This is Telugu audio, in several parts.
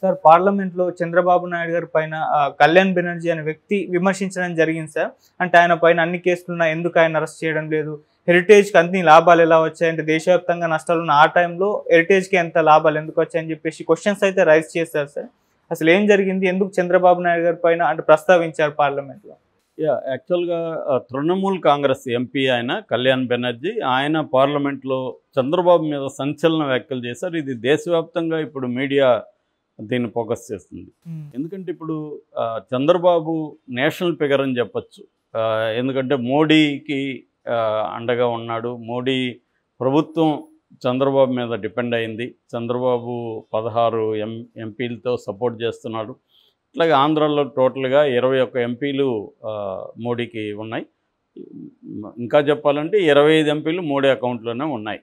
సార్ పార్లమెంట్‌లో చంద్రబాబు నాయుడు గారి పైన కళ్యాణ్ బెనర్జీ అనే వ్యక్తి విమర్శించడం జరిగింది సార్. అంటే ఆయన పైన అన్ని కేసులున్నా ఎందుకు ఆయన అరెస్ట్ చేయడం లేదు? హెరిటేజ్‌కి అన్ని లాభాలు ఎలా వచ్చాయంటే దేశవ్యాప్తంగా నష్టాలున్న ఆ టైంలో హెరిటేజ్‌కి ఎంత లాభాలు ఎందుకు వచ్చాయని చెప్పేసి క్వెషన్స్ అయితే రైజ్ చేశారు సార్. అసలు ఏం జరిగింది? ఎందుకు చంద్రబాబు నాయుడు గారి పైన అంటే ప్రస్తావించారు పార్లమెంట్‌లో? యాక్చువల్‌గా తృణమూల్ కాంగ్రెస్ ఎంపీ ఆయన కళ్యాణ్ బెనర్జీ. ఆయన పార్లమెంట్‌లో చంద్రబాబు మీద సంచలన వ్యాఖ్యలు చేశారు. ఇది దేశవ్యాప్తంగా ఇప్పుడు మీడియా దీన్ని ఫోకస్ చేస్తుంది. ఎందుకంటే ఇప్పుడు చంద్రబాబు నేషనల్ ఫిగర్ అని చెప్పొచ్చు. ఎందుకంటే మోడీకి అండగా ఉన్నాడు. మోడీ ప్రభుత్వం చంద్రబాబు మీద డిపెండ్ అయింది. చంద్రబాబు 16 ఎంపీలతో సపోర్ట్ చేస్తున్నాడు. అట్లాగే ఆంధ్రాలో టోటల్గా 21 ఎంపీలు మోడీకి ఉన్నాయి. ఇంకా చెప్పాలంటే 25 ఎంపీలు మోడీ అకౌంట్లోనే ఉన్నాయి.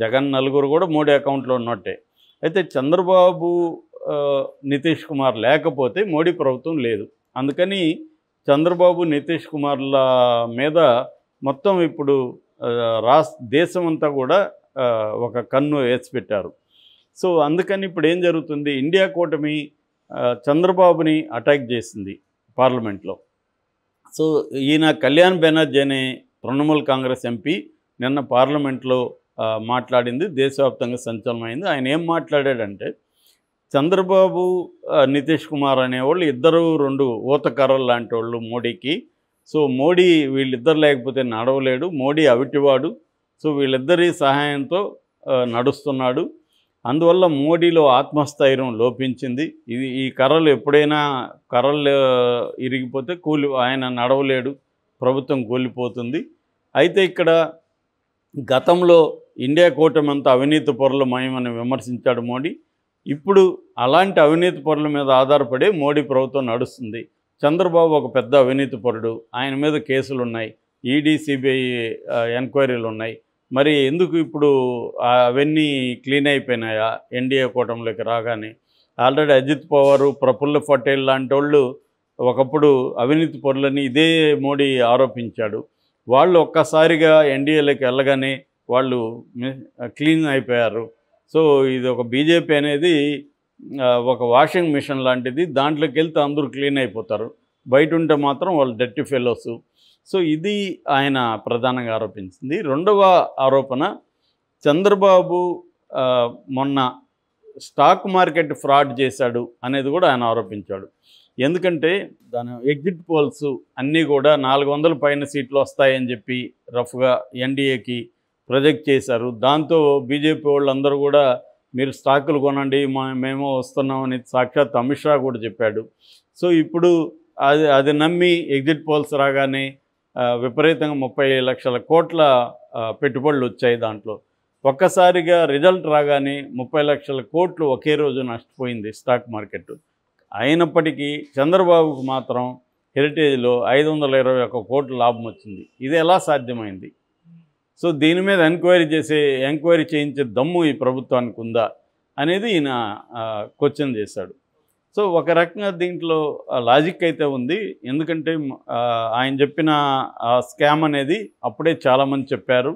జగన్ నలుగురు కూడా మోడీ అకౌంట్లో ఉన్నట్టే. అయితే చంద్రబాబు నితీష్ కుమార్ లేకపోతే మోడీ ప్రభుత్వం లేదు. అందుకని చంద్రబాబు నితీష్ కుమార్ల మీద మొత్తం ఇప్పుడు దేశం అంతా కూడా ఒక కన్ను వేసి పెట్టారు. సో అందుకని ఇప్పుడు ఏం జరుగుతుంది, ఇండియా కూటమి చంద్రబాబుని అటాక్ చేసింది పార్లమెంట్లో. సో ఈయన కళ్యాణ్ బెనర్జీ అనే తృణమూల్ కాంగ్రెస్ ఎంపీ నిన్న పార్లమెంట్లో మాట్లాడింది దేశవ్యాప్తంగా సంచలనమైంది. ఆయన ఏం మాట్లాడాడంటే, చంద్రబాబు నితీష్ కుమార్ అనేవాళ్ళు ఇద్దరు 2 ఊతకర్రలు లాంటి వాళ్ళు మోడీకి. సో మోడీ వీళ్ళిద్దరు లేకపోతే నడవలేడు. మోడీ అవిటివాడు. సో వీళ్ళిద్దరి సహాయంతో నడుస్తున్నాడు. అందువల్ల మోడీలో ఆత్మస్థైర్యం లోపించింది. ఈ కర్రలు ఎప్పుడైనా ఇరిగిపోతే ఆయన నడవలేడు, ప్రభుత్వం కూలిపోతుంది. అయితే ఇక్కడ గతంలో ఇండియా కూటమి అంతా అవినీతి పరుల మయమని విమర్శించాడు మోడీ. ఇప్పుడు అలాంటి అవినీతి పరుల మీద ఆధారపడే మోడీ ప్రభుత్వం నడుస్తుంది. చంద్రబాబు ఒక పెద్ద అవినీతి పరుడు. ఆయన మీద కేసులు ఉన్నాయి. ఈడీ సిబిఐ ఎంక్వైరీలు ఉన్నాయి. మరి ఎందుకు ఇప్పుడు అవన్నీ క్లీన్ అయిపోయినాయా ఎన్డీఏ కూటమిలోకి రాగానే? ఆల్రెడీ అజిత్ పవారు, ప్రఫుల్ల పటేల్ లాంటి వాళ్ళు ఒకప్పుడు అవినీతి పరులని ఇదే మోడీ ఆరోపించాడు. వాళ్ళు ఒక్కసారిగా ఎన్డీఏలోకి వెళ్ళగానే వాళ్ళు క్లీన్ అయిపోయారు. సో ఇది ఒక బీజేపీ అనేది ఒక వాషింగ్ మిషన్ లాంటిది. దాంట్లోకి వెళ్తే అందరూ క్లీన్ అయిపోతారు, బయట ఉంటే మాత్రం వాళ్ళు డర్టీ ఫెలోస్. సో ఇది ఆయన ప్రధానంగా ఆరోపించింది. రెండవ ఆరోపణ, చంద్రబాబు మొన్న స్టాక్ మార్కెట్ ఫ్రాడ్ చేశాడు అనేది కూడా ఆయన ఆరోపించాడు. ఎందుకంటే దాని ఎగ్జిట్ పోల్స్ అన్నీ కూడా 400 పైన సీట్లు వస్తాయని చెప్పి రఫ్గా ఎన్డీఏకి ప్రొజెక్ట్ చేశారు. దాంతో బీజేపీ వాళ్ళందరూ కూడా మీరు స్టాకులు కొనండి, మేము వస్తున్నామని సాక్షాత్ అమిత్ షా కూడా చెప్పాడు. సో ఇప్పుడు అది నమ్మి ఎగ్జిట్ పోల్స్ రాగానే విపరీతంగా 30 లక్షల కోట్ల పెట్టుబడులు వచ్చాయి. దాంట్లో ఒక్కసారిగా రిజల్ట్ రాగానే 30 లక్షల కోట్లు ఒకే రోజు నష్టపోయింది స్టాక్ మార్కెట్. అయినప్పటికీ చంద్రబాబుకు మాత్రం హెరిటేజ్లో 521 కోట్ల లాభం వచ్చింది. ఇది ఎలా సాధ్యమైంది? సో దీని మీద ఎంక్వైరీ చేయించే దమ్ము ఈ ప్రభుత్వానికి ఉందా అనేది ఈయన క్వశ్చన్ చేశాడు. సో ఒక రకంగా దీంట్లో లాజిక్ అయితే ఉంది. ఎందుకంటే ఆయన చెప్పిన స్కామ్ అనేది అప్పుడే చాలామంది చెప్పారు.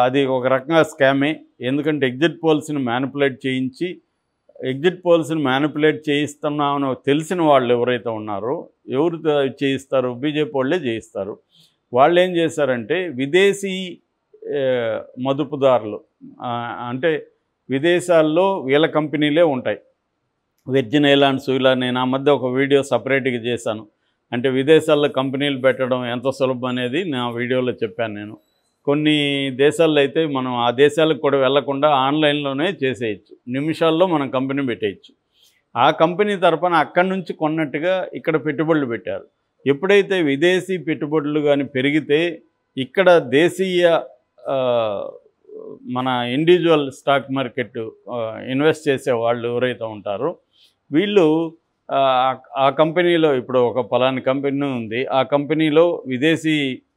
అది ఒక రకంగా స్కామే. ఎందుకంటే ఎగ్జిట్ పోల్స్ని మ్యానిపులేట్ చేయిస్తున్నామని తెలిసిన వాళ్ళు ఎవరైతే ఉన్నారో, ఎవరు చేయిస్తారు? బీజేపీ వాళ్ళే చేయిస్తారు. వాళ్ళు ఏం చేశారంటే, విదేశీ మదుపుదారులు అంటే విదేశాల్లో వీళ్ళ కంపెనీలే ఉంటాయి. వెర్జిన్ ఐలాండ్స్ ఇలా నేను ఆ మధ్య ఒక వీడియో సపరేట్గా చేశాను. అంటే విదేశాల్లో కంపెనీలు పెట్టడం ఎంత సులభం అనేది నా వీడియోలో చెప్పాను నేను. కొన్ని దేశాల్లో అయితే మనం ఆ దేశాలకు కూడా వెళ్లకుండా ఆన్లైన్లోనే చేసేయచ్చు. నిమిషాల్లో మనం కంపెనీ పెట్టేయచ్చు. ఆ కంపెనీ తరపున అక్కడి నుంచి కొన్నట్టుగా ఇక్కడ పెట్టుబడులు పెట్టారు. ఎప్పుడైతే విదేశీ పెట్టుబడులు కానీ పెరిగితే ఇక్కడ దేశీయ మన ఇండివిజువల్ స్టాక్ మార్కెట్ ఇన్వెస్ట్ చేసే వాళ్ళు ఎవరైతే ఉంటారో వీళ్ళు ఆ కంపెనీలో, ఇప్పుడు ఒక పలానా కంపెనీ ఉంది, ఆ కంపెనీలో విదేశీ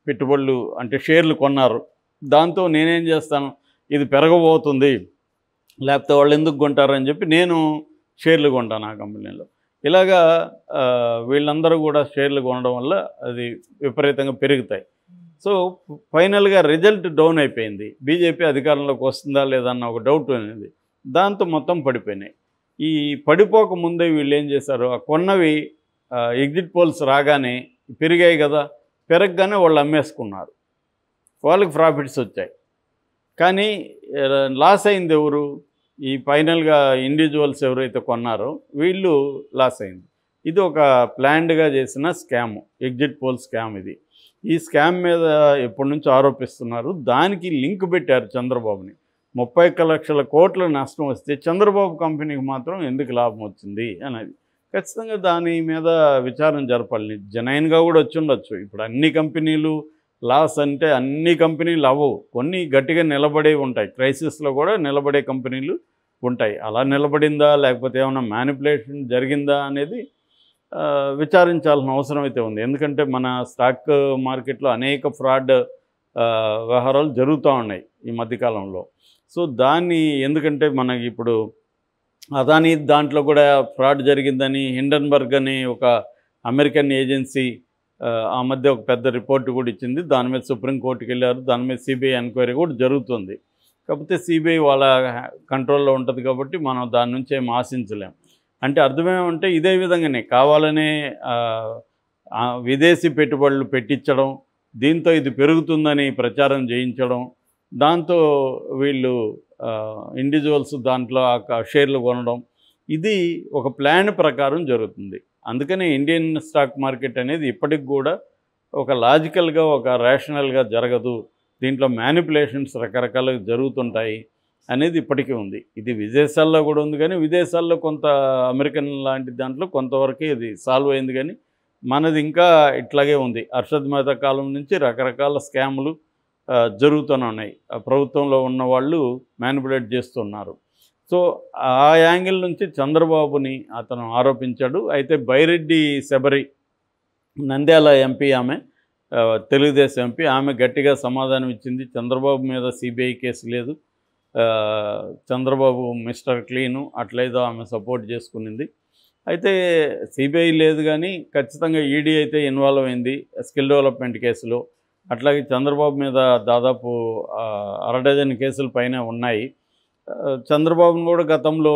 పెట్టుబడులు అంటే షేర్లు కొన్నారు. దాంతో నేనేం చేస్తాను, ఇది పెరగబోతుంది లేకపోతే వాళ్ళు ఎందుకు కొంటారని చెప్పి నేను షేర్లు కొంటాను ఆ కంపెనీలో. ఇలాగా వీళ్ళందరూ కూడా షేర్లు కొనడం వల్ల అది విపరీతంగా పెరుగుతాయి. సో ఫైనల్గా రిజల్ట్ డౌన్ అయిపోయింది. బీజేపీ అధికారంలోకి వస్తుందా లేదా అన్న ఒక డౌట్ అనేది. దాంతో మొత్తం పడిపోయినాయి. ఈ పడిపోక ముందే వీళ్ళు ఏం చేశారు, ఆ కొన్నవి ఎగ్జిట్ పోల్స్ రాగానే పెరిగాయి కదా, పెరగగానే వాళ్ళు అమ్మేసుకున్నారు, వాళ్ళకి ప్రాఫిట్స్ వచ్చాయి. కానీ లాస్ అయింది ఎవరు, ఈ ఫైనల్గా ఇండివిజువల్స్ ఎవరైతే కొన్నారో వీళ్ళు లాస్ అయింది. ఇది ఒక ప్లాన్డ్గా చేసిన స్కామ్, ఎగ్జిట్ పోల్ స్కామ్. ఇది ఈ స్కామ్ మీద ఎప్పటి నుంచో ఆరోపిస్తున్నారు. దానికి లింక్ పెట్టారు చంద్రబాబుని. 31 లక్షల కోట్ల నష్టం వస్తే చంద్రబాబు కంపెనీకి మాత్రం ఎందుకు లాభం వచ్చింది అనేది ఖచ్చితంగా దాని మీద విచారణ జరపాలి. జెన్యూన్గా కూడా వచ్చి ఉండొచ్చు. ఇప్పుడు అన్ని కంపెనీలు లాస్ అంటే అన్ని కంపెనీలు అవ్వవు, కొన్ని గట్టిగా నిలబడే ఉంటాయి. క్రైసిస్లో కూడా నిలబడే కంపెనీలు ఉంటాయి. అలా నిలబడిందా లేకపోతే ఏమైనా మ్యానిపులేషన్ జరిగిందా అనేది విచారించాల్సిన అవసరం అయితే ఉంది. ఎందుకంటే మన స్టాక్ మార్కెట్లో అనేక ఫ్రాడ్ వ్యవహారాలు జరుగుతూ ఉన్నాయి ఈ మధ్యకాలంలో. సో దాన్ని ఎందుకంటే మనకి ఇప్పుడు అదానీ దాంట్లో కూడా ఫ్రాడ్ జరిగిందని హిండన్బర్గ్ అని ఒక అమెరికన్ ఏజెన్సీ ఆ మధ్య ఒక పెద్ద రిపోర్ట్ కూడా ఇచ్చింది. దాని మీద సుప్రీంకోర్టుకి వెళ్ళారు. దాని మీద సిబిఐ ఎంక్వైరీ కూడా జరుగుతుంది. కాకపోతే సిబిఐ వాళ్ళ కంట్రోల్లో ఉంటుంది కాబట్టి మనం దాని నుంచి ఏం ఆశించలేం. అంటే అర్థమేమంటే ఇదే విధంగానే కావాలనే విదేశీ పెట్టుబడులు పెట్టించడం, దీంతో ఇది పెరుగుతుందని ప్రచారం చేయించడం, దాంతో వీళ్ళు ఇండివిజువల్స్ దాంట్లో షేర్లు కొనడం, ఇది ఒక ప్లాన్ ప్రకారం జరుగుతుంది. అందుకని ఇండియన్ స్టాక్ మార్కెట్ అనేది ఇప్పటికి కూడా ఒక లాజికల్గా ఒక రేషనల్గా జరగదు. దీంట్లో మ్యానిపులేషన్స్ రకరకాలుగా జరుగుతుంటాయి అనేది ఇప్పటికీ ఉంది. ఇది విదేశాల్లో కూడా ఉంది, కానీ విదేశాల్లో కొంత అమెరికన్ లాంటి దాంట్లో కొంతవరకు ఇది సాల్వ్ అయింది. కానీ మనది ఇంకా ఇట్లాగే ఉంది. అర్షద్ మెహతా కాలం నుంచి రకరకాల స్కాములు జరుగుతూనే ఉన్నాయి. ప్రభుత్వంలో ఉన్న వాళ్ళు మ్యానిపులేట్ చేస్తున్నారు. సో ఆ యాంగిల్ నుంచి చంద్రబాబుని అతను ఆరోపించాడు. అయితే బైరెడ్డి శబరి నంద్యాల ఎంపీ, ఆమె తెలుగుదేశం ఎంపీ, ఆమె గట్టిగా సమాధానం ఇచ్చింది. చంద్రబాబు మీద సిబిఐ కేసు లేదు, చంద్రబాబు మిస్టర్ క్లీను అట్లేదో ఆమె సపోర్ట్ చేసుకునింది. అయితే సిబిఐ లేదు కానీ ఖచ్చితంగా ఈడీ అయితే ఇన్వాల్వ్ అయింది స్కిల్ డెవలప్మెంట్ కేసులో. అట్లాగే చంద్రబాబు మీద దాదాపు 6 డజన్ కేసుల పైన ఉన్నాయి. చంద్రబాబును కూడా గతంలో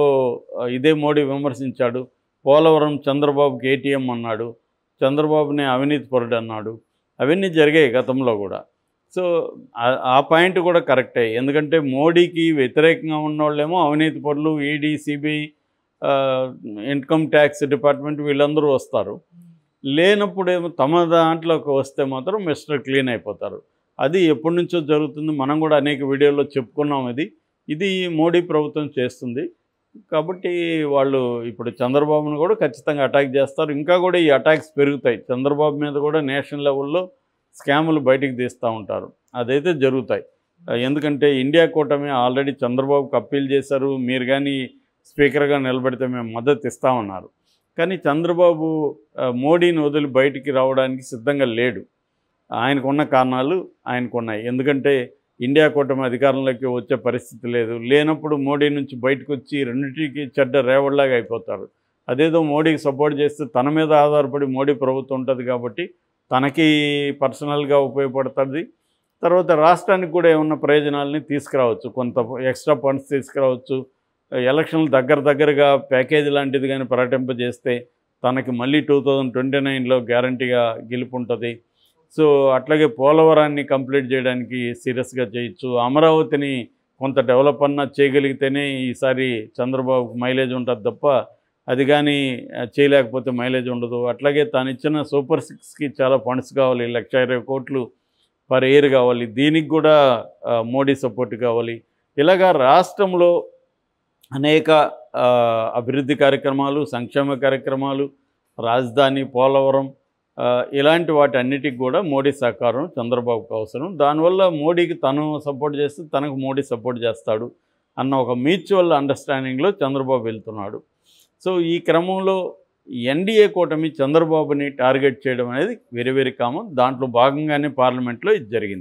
ఇదే మోడీ విమర్శించాడు. పోలవరం చంద్రబాబుకి ఏటీఎం అన్నాడు, చంద్రబాబుని అవినీతి పరుడు అన్నాడు. అవన్నీ జరిగాయి గతంలో కూడా. సో ఆ పాయింట్ కూడా కరెక్టే. ఎందుకంటే మోడీకి వ్యతిరేకంగా ఉన్నోళ్ళేమో అవినీతి పరులు, ED, CBI, income tax department వీళ్ళందరూ వస్తారు. లేనప్పుడేమో తమ దాంట్లోకి వస్తే మాత్రం మిస్టర్ క్లీన్ అయిపోతారు. అది ఎప్పటి నుంచో జరుగుతుంది. మనం కూడా అనేక వీడియోల్లో చెప్పుకున్నాం. ఇది మోడీ ప్రభుత్వం చేస్తుంది. కాబట్టి వాళ్ళు ఇప్పుడు చంద్రబాబును కూడా ఖచ్చితంగా అటాక్ చేస్తారు. ఇంకా కూడా ఈ అటాక్స్ పెరుగుతాయి. చంద్రబాబు మీద కూడా నేషనల్ లెవెల్లో స్కాములు బయటికి తీస్తూ ఉంటారు. అదైతే జరుగుతాయి. ఎందుకంటే ఇండియా కూటమి ఆల్రెడీ చంద్రబాబుకి అప్పీల్ చేశారు. మీరు కానీ స్పీకర్గా నిలబెడితే మేము మద్దతు ఇస్తామన్నారు. కానీ చంద్రబాబు మోడీని వదిలి బయటికి రావడానికి సిద్ధంగా లేడు. ఆయనకున్న కారణాలు ఆయనకున్నాయి. ఎందుకంటే ఇండియా కూటమి అధికారంలోకి వచ్చే పరిస్థితి లేదు. లేనప్పుడు మోడీ నుంచి బయటకు వచ్చి రెండింటికి చెడ్డ రేవడిలాగా అయిపోతారు. అదేదో మోడీకి సపోర్ట్ చేస్తే తన మీద ఆధారపడి మోడీ ప్రభుత్వం ఉంటుంది కాబట్టి తనకి పర్సనల్గా ఉపయోగపడుతుంది. తర్వాత రాష్ట్రానికి కూడా ఏమన్నా ప్రయోజనాలని తీసుకురావచ్చు, కొంత ఎక్స్ట్రా ఫండ్స్ తీసుకురావచ్చు. ఎలక్షన్లు దగ్గరగా ప్యాకేజీ లాంటిది కానీ ప్రకటింపజేస్తే తనకి మళ్ళీ 2029లో గ్యారంటీగా గెలుపు ఉంటుంది. సో అట్లాగే పోలవరాన్ని కంప్లీట్ చేయడానికి సీరియస్గా చేయొచ్చు. అమరావతిని కొంత డెవలప్ అన్నా చేయగలిగితేనే ఈసారి చంద్రబాబుకు మైలేజ్ ఉంటుంది తప్ప అది కానీ చేయలేకపోతే మైలేజ్ ఉండదు. అట్లాగే తాను ఇచ్చిన సూపర్ 6కి చాలా ఫండ్స్ కావాలి, 1,20,000 కోట్లు పర్ ఇయర్ కావాలి. దీనికి కూడా మోడీ సపోర్ట్ కావాలి. ఇలాగా రాష్ట్రంలో అనేక అభివృద్ధి కార్యక్రమాలు, సంక్షేమ కార్యక్రమాలు, రాజధాని, పోలవరం ఇలాంటి వాటి అన్నిటికి కూడా మోడీ సహకారం చంద్రబాబుకు అవసరం. దానివల్ల మోడీకి తను సపోర్ట్ చేస్తే తనకు మోడీ సపోర్ట్ చేస్తాడు అన్న ఒక మ్యూచువల్ అండర్స్టాండింగ్లో చంద్రబాబు వెళ్తున్నాడు. సో ఈ క్రమంలో ఎన్డీఏ కూటమి చంద్రబాబుని టార్గెట్ చేయడం అనేది వెరీ కామన్. దాంట్లో భాగంగానే పార్లమెంట్లో ఇది జరిగింది.